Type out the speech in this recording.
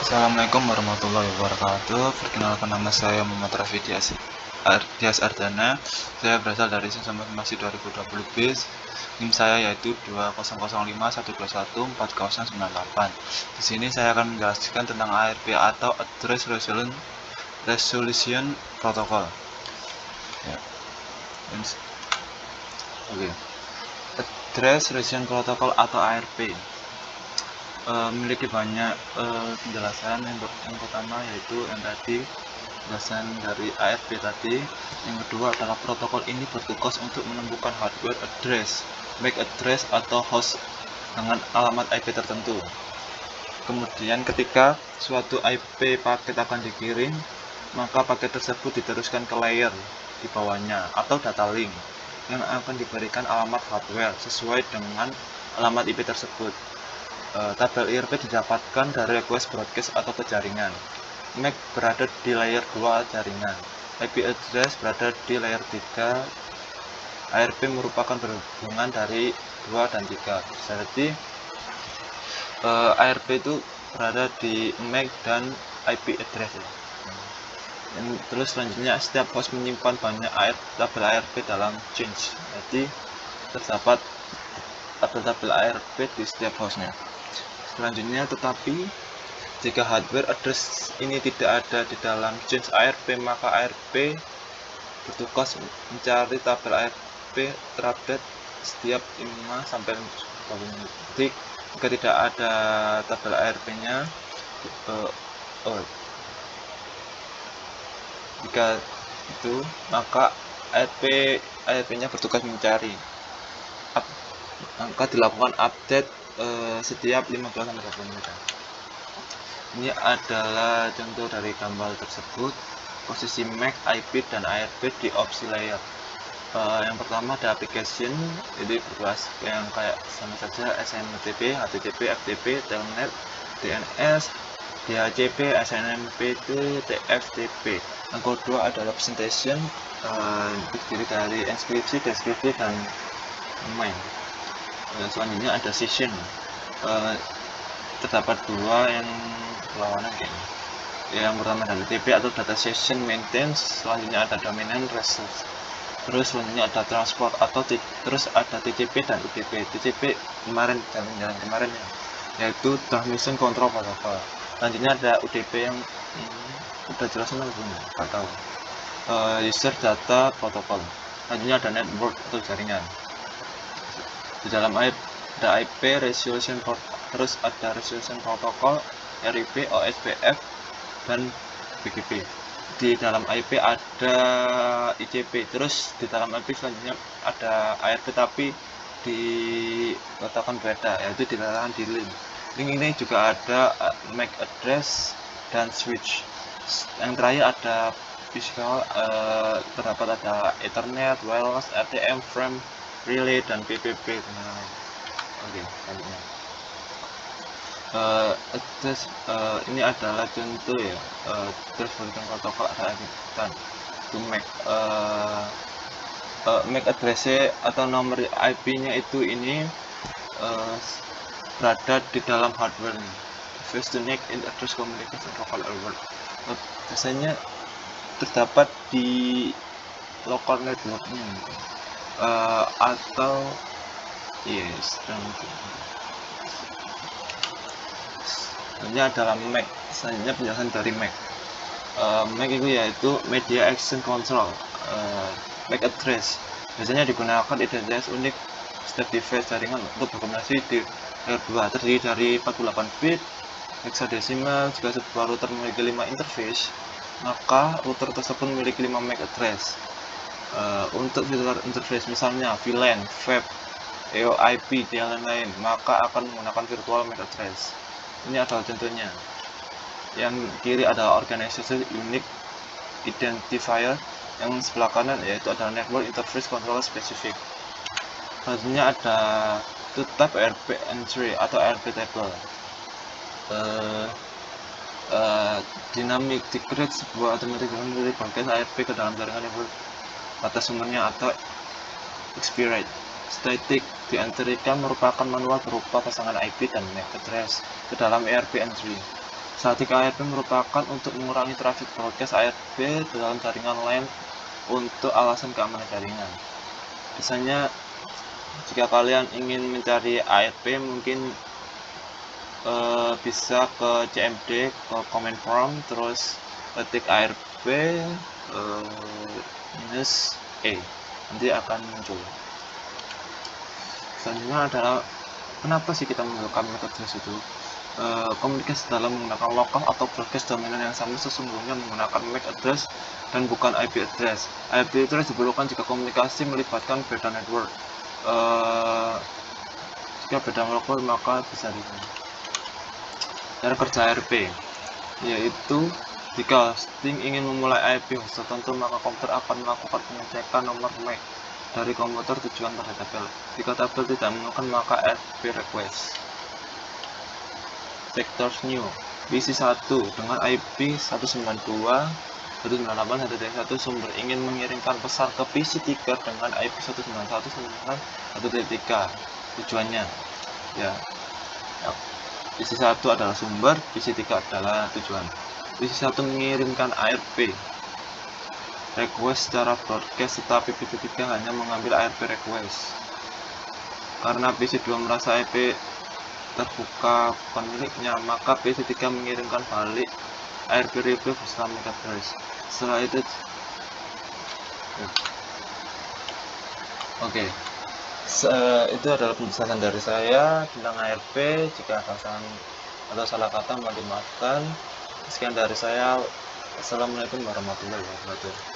Assalamualaikum warahmatullahi wabarakatuh. Perkenalkan, nama saya Muhammad Rafi Dias Ardana. Saya berasal dari Sistem Informasi 2020 BIS. NIM saya yaitu 200512140998. Di sini saya akan menjelaskan tentang ARP atau Address Resolution Protocol. Ya. Oke. Address Resolution Protocol atau ARP memiliki banyak penjelasan. Yang pertama yaitu yang tadi penjelasan dari ARP tadi. Yang kedua adalah protokol ini bertugas untuk menemukan hardware address, MAC address atau host dengan alamat IP tertentu. Kemudian ketika suatu IP paket akan dikirim, maka paket tersebut diteruskan ke layer di bawahnya atau data link yang akan diberikan alamat hardware sesuai dengan alamat IP tersebut. Tabel IRP didapatkan dari request broadcast atau ke jaringan. MAC berada di layer 2 jaringan. IP address berada di layer 3. ARP merupakan berhubungan dari 2 dan 3. Jadi ARP itu berada di MAC dan IP address ya. Terus selanjutnya setiap host menyimpan banyak tabel ARP dalam change. Jadi terdapat tabel-tabel ARP di setiap hostnya. Selanjutnya, tetapi jika hardware address ini tidak ada di dalam change ARP, maka ARP bertugas mencari tabel ARP terupdate setiap 5-10 menit. Jadi jika tidak ada tabel ARP-nya, jika itu maka ARP-nya bertugas mencari. Maka dilakukan update setiap 15-20 menit. Ini adalah contoh dari gambar tersebut. Posisi MAC, IP, dan ARP di opsi layer. Yang pertama ada application, jadi berbahas yang kayak sama saja SMTP, HTTP, FTP, Telnet, DNS, DHCP, SNMP, TFTP. Yang kedua ada representation, terdiri dari inskripsi, deskripsi, dan main. Selanjutnya ada session, terdapat dua yang berlawanan kayaknya. Yang pertama ada TCP atau data session maintenance, selanjutnya ada domain name resource, terus selanjutnya ada transport atau terus ada TCP dan UDP. TCP kemarin jalan kemarin ya, yaitu transmission control protocol. Selanjutnya ada UDP yang udah jelasin apa belum? Nggak tahu. User data protocol. Selanjutnya ada network atau jaringan. Di dalam ada IP resolution terus ada resolution protocol, RIP, OSPF, dan BGP. Di dalam IP ada ICP, terus di dalam IP selanjutnya ada ARP tapi diletakkan beda, yaitu diletakkan di link. Link ini juga ada MAC address dan switch. Yang terakhir ada physical, terdapat ada Ethernet, wireless, RTM, frame, relay, dan PPP. Oke, selanjutnya address, ini adalah contoh ya, address protokol ada itu MAC. MAC address atau nomor IP-nya itu ini berada di dalam hardware nih. First to next in address communication local network. Biasanya terdapat di local networknya atau yes, ini adalah MAC. Selanjutnya penjelasan dari MAC. MAC itu yaitu Media Action Control. MAC address biasanya digunakan identitas unik setiap device jaringan untuk berkomunikasi di layer 2, terdiri dari 48 bit hexadesimal. Jika sebuah router memiliki 5 interface, maka router tersebut memiliki 5 MAC address. Untuk filter interface misalnya VLAN, VAP, EOIP, dan lain-lain, maka akan menggunakan virtual MAC address. Ini adalah contohnya. Yang kiri adalah organization unique identifier, yang sebelah kanan yaitu adalah network interface controller specific. Selanjutnya ada two type ARP entry atau ARP table. Dynamic decrease sebuah automatic dari broadcast ARP ke dalam jaringan yang batas sumbernya atau expirate. Static diantaranya merupakan manual berupa pasangan IP dan MAC address ke dalam ARP entry. Static ARP merupakan untuk mengurangi traffic broadcast ARP dalam jaringan LAN untuk alasan keamanan jaringan. Biasanya jika kalian ingin mencari ARP, mungkin bisa ke CMD, ke command prompt, terus ketik ARP -E, nanti akan muncul. Selanjutnya adalah kenapa sih kita memerlukan MAC address itu. Komunikasi dalam menggunakan lokal atau broadcast dominan yang sama sesungguhnya menggunakan MAC address dan bukan IP address. IP address diperlukan jika komunikasi melibatkan beda network. Jika beda network maka bisa cara kerja ARP, yaitu jika hosting ingin memulai IP host tertentu, maka komputer akan melakukan pengecekan nomor MAC dari komputer tujuan pada tabel. Jika tabel tidak menemukan, maka ARP request. Sectors new PC 1 dengan IP 192.168.1.1 sumber ingin mengirimkan pesan ke PC 3 dengan IP 191.1.3. Tujuannya ya, PC 1 adalah sumber, PC 3 adalah tujuan. PC 1 mengirimkan ARP request secara broadcast, tetapi PC 3 hanya mengambil ARP request. Karena PC 2 merasa IP terbuka pemiliknya, maka PC 3 mengirimkan balik ARP request bersama MAC address. Setelah itu itu adalah penjelasan dari saya tentang ARP. Jika ada salah kata mohon dimaafkan. Sekian dari saya. Assalamualaikum warahmatullahi wabarakatuh.